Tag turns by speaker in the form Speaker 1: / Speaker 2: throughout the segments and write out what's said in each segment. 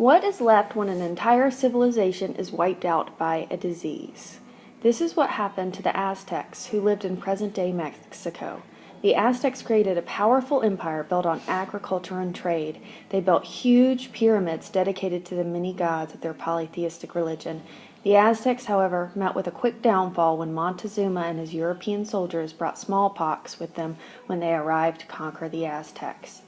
Speaker 1: What is left when an entire civilization is wiped out by a disease? This is what happened to the Aztecs, who lived in present-day Mexico. The Aztecs created a powerful empire built on agriculture and trade. They built huge pyramids dedicated to the many gods of their polytheistic religion. The Aztecs, however, met with a quick downfall when Montezuma and his European soldiers brought smallpox with them when they arrived to conquer the Aztecs.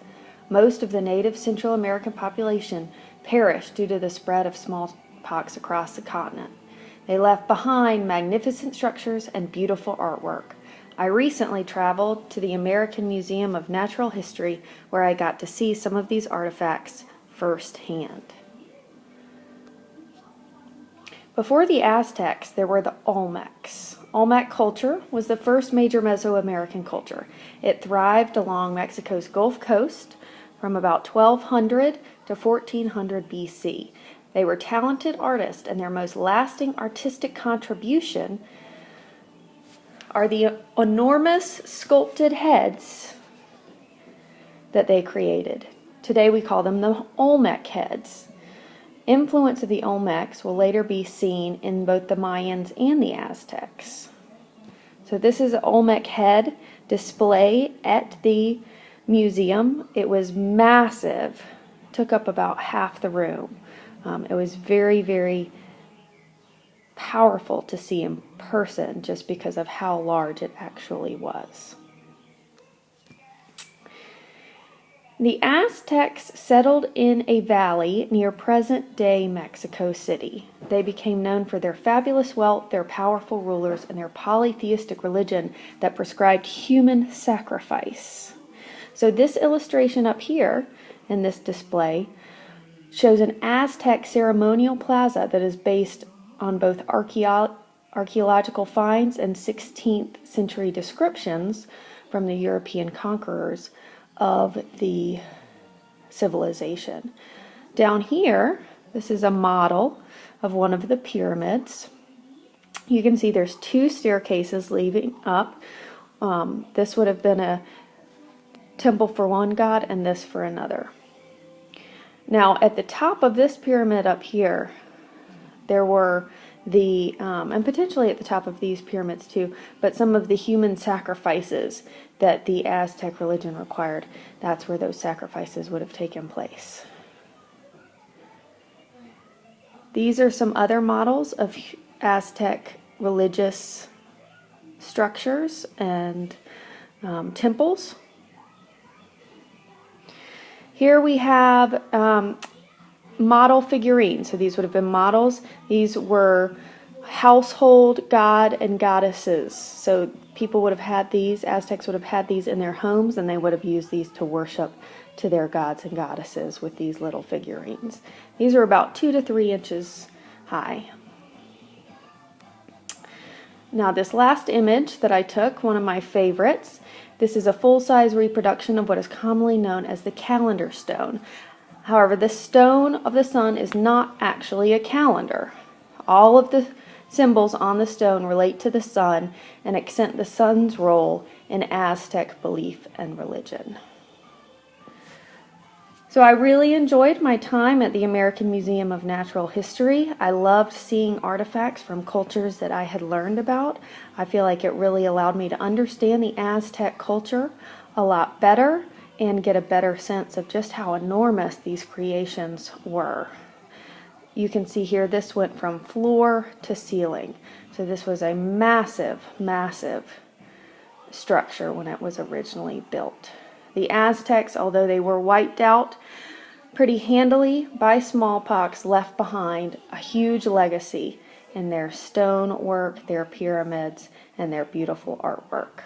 Speaker 1: Most of the native Central American population perished due to the spread of smallpox across the continent. They left behind magnificent structures and beautiful artwork. I recently traveled to the American Museum of Natural History, where I got to see some of these artifacts firsthand. Before the Aztecs, there were the Olmecs. Olmec culture was the first major Mesoamerican culture. It thrived along Mexico's Gulf Coast from about 1200 to 1400 BC. They were talented artists, and their most lasting artistic contribution are the enormous sculpted heads that they created. Today we call them the Olmec heads. Influence of the Olmecs will later be seen in both the Mayans and the Aztecs. So this is an Olmec head display at the museum. It was massive, took up about half the room. It was very, very powerful to see in person just because of how large it actually was. The Aztecs settled in a valley near present-day Mexico City. They became known for their fabulous wealth, their powerful rulers, and their polytheistic religion that prescribed human sacrifice. So this illustration up here in this display shows an Aztec ceremonial plaza that is based on both archaeological finds and 16th century descriptions from the European conquerors of the civilization. Down here, this is a model of one of the pyramids. You can see there's two staircases leading up. This would have been a temple for one god and this for another. Now, at the top of this pyramid up here, there were and potentially at the top of these pyramids too, but some of the human sacrifices that the Aztec religion required. That's where those sacrifices would have taken place. These are some other models of Aztec religious structures and temples. Here we have model figurines. So these would have been models. These were household god and goddesses. So people would have had these, Aztecs would have had these in their homes, and they would have used these to worship to their gods and goddesses with these little figurines. These are about 2 to 3 inches high. Now this last image that I took, one of my favorites, this is a full-size reproduction of what is commonly known as the calendar stone. However, the stone of the sun is not actually a calendar. All of the symbols on the stone relate to the sun and accent the sun's role in Aztec belief and religion. So I really enjoyed my time at the American Museum of Natural History. I loved seeing artifacts from cultures that I had learned about. I feel like it really allowed me to understand the Aztec culture a lot better and get a better sense of just how enormous these creations were. You can see here this went from floor to ceiling. So this was a massive, massive structure when it was originally built. The Aztecs, although they were wiped out pretty handily by smallpox, left behind a huge legacy in their stonework, their pyramids, and their beautiful artwork.